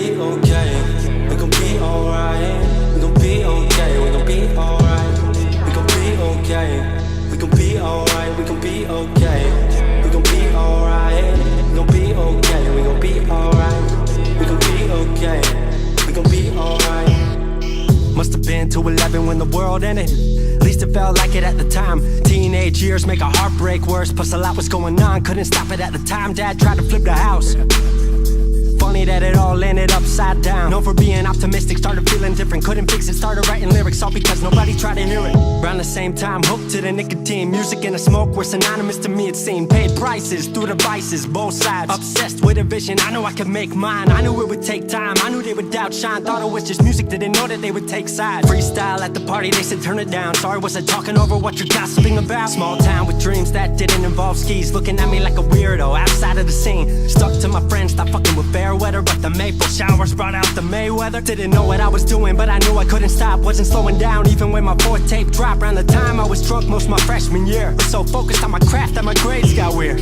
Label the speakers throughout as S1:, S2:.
S1: be okay. We gon' be alright. We gon' be okay. We gon' be alright. We gon' be okay. We gon' be alright. We gon' be okay. We gon' be alright. We gon' be okay. We gon' be alright. We gon' be okay. We gon' be alright. Must have been 2:11 when the world ended. At least it felt like it at the time. Teenage years make a heartbreak worse. Plus a lot was going on, couldn't stop it at the time. Dad tried to flip the house. Funny that it all ended upside down. Known for being optimistic, started feeling different. Couldn't fix it, started writing lyrics all because nobody tried to hear it. Around the same time, hooked to the nicotine. Music and the smoke were synonymous to me, it seemed. Paid prices through devices, both sides. Obsessed with a vision, I knew I could make mine. I knew it would take time, I knew they would outshine. Thought it was just music, didn't know that they would take sides. Freestyle at the party, they said turn it down. Sorry, was I talking over what you're gossiping about? Small town with dreams that didn't involve skis. Looking at me like a weirdo, outside of the scene. Stuck to my friends, thought fucking with fair weather. But the maple showers brought out the Mayweather. Didn't know what I was doing, but I knew I couldn't stop. Wasn't slowing down, even when my fourth tape dropped. Around the time I was drunk most my freshman year. Was so focused on my craft that my grades got weird.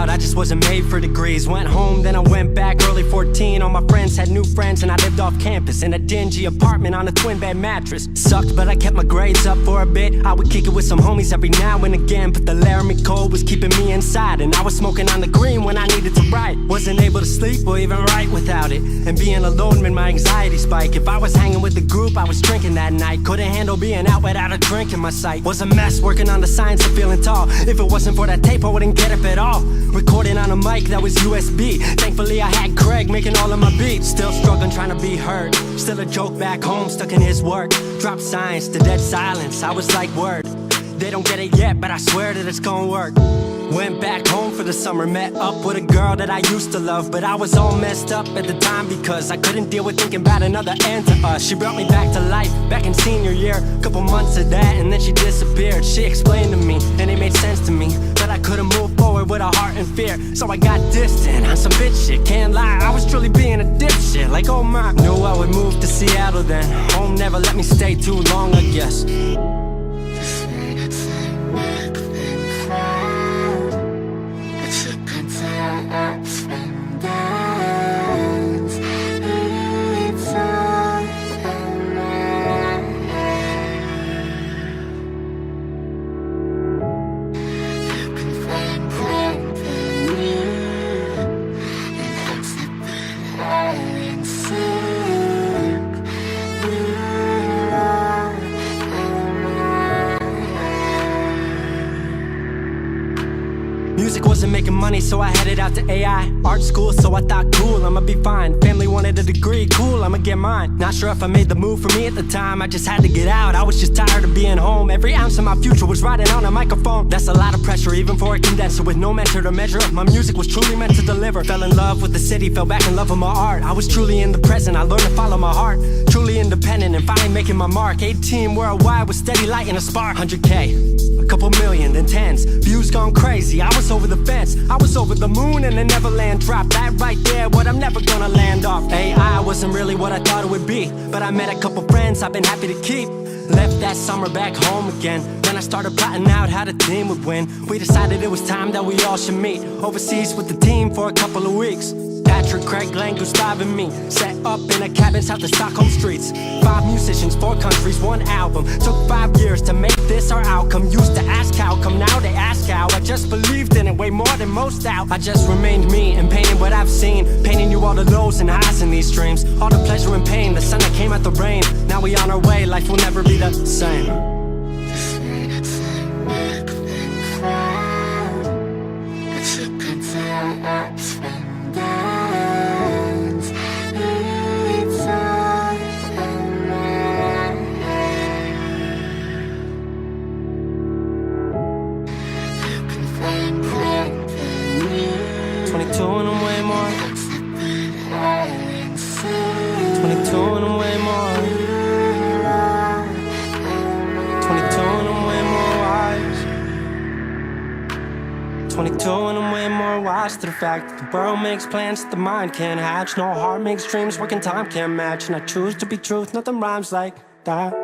S1: I just wasn't made for degrees. Went home, then I went back early 14. All my friends had new friends and I lived off campus in a dingy apartment on a twin bed mattress. Sucked, but I kept my grades up for a bit. I would kick it with some homies every now and again, but the Laramie cold was keeping me inside. And I was smoking on the green when I needed to write. Wasn't able to sleep or even write without it. And being alone made my anxiety spike. If I was hanging with the group, I was drinking that night. Couldn't handle being out without a drink in my sight. Was a mess working on the science of feeling tall. If it wasn't for that tape, I wouldn't get up at all. Recording on a mic that was USB. Thankfully I had Craig making all of my beats. Still struggling trying to be heard. Still a joke back home stuck in his work. Dropped science to dead silence. I was like word. They don't get it yet, but I swear that it's gonna work. Went back home for the summer. Met up with a girl that I used to love. But I was all messed up at the time because I couldn't deal with thinking about another end to us. She brought me back to life back in senior year. Couple months of that and then she disappeared. She explained to me and it made sense to me that I couldn't move forward with a heart in fear. So I got distant on some bitch shit. Can't lie, I was truly being a dipshit. Like oh my, knew I would move to Seattle then. Home never let me stay too long, I guess. Music wasn't making money, so I headed out to AI art school, so I thought cool, I'ma be fine. Family wanted a degree, cool, I'ma get mine. Not sure if I made the move for me at the time. I just had to get out, I was just tired of being home. Every ounce of my future was riding on a microphone. That's a lot of pressure, even for a condenser with no mentor to measure up. My music was truly meant to deliver. Fell in love with the city, fell back in love with my art. I was truly in the present, I learned to follow my heart. Truly independent and finally making my mark. 18 worldwide with steady light and a spark. 100K, a couple million, then tens. Views gone crazy, I was over the fence. I was over the moon and the Neverland drop. That right there, what I'm never gonna land off. AI wasn't really what I thought it would be, but I met a couple friends I've been happy to keep. Left that summer back home again. Then I started plotting out how the team would win. We decided it was time that we all should meet overseas with the team for a couple of weeks. Patrick, Craig, Glenn, Gustav and me set up in a cabin south of Stockholm streets. 5 musicians, 4 countries, 1 album. Took 5 years to make this our outcome. Used to ask how come, now they ask how. I just believed in it way more than most out. I just remained me and painted what I've seen. Painting you all the lows and highs in these dreams. All the pleasure and pain, the sun that came out the rain. Now we on our way, life will never be the same. 22 and I'm way more wise to the fact that the world makes plans that the mind can't hatch. No heart makes dreams, working time can't match. And I choose to be truth, nothing rhymes like that.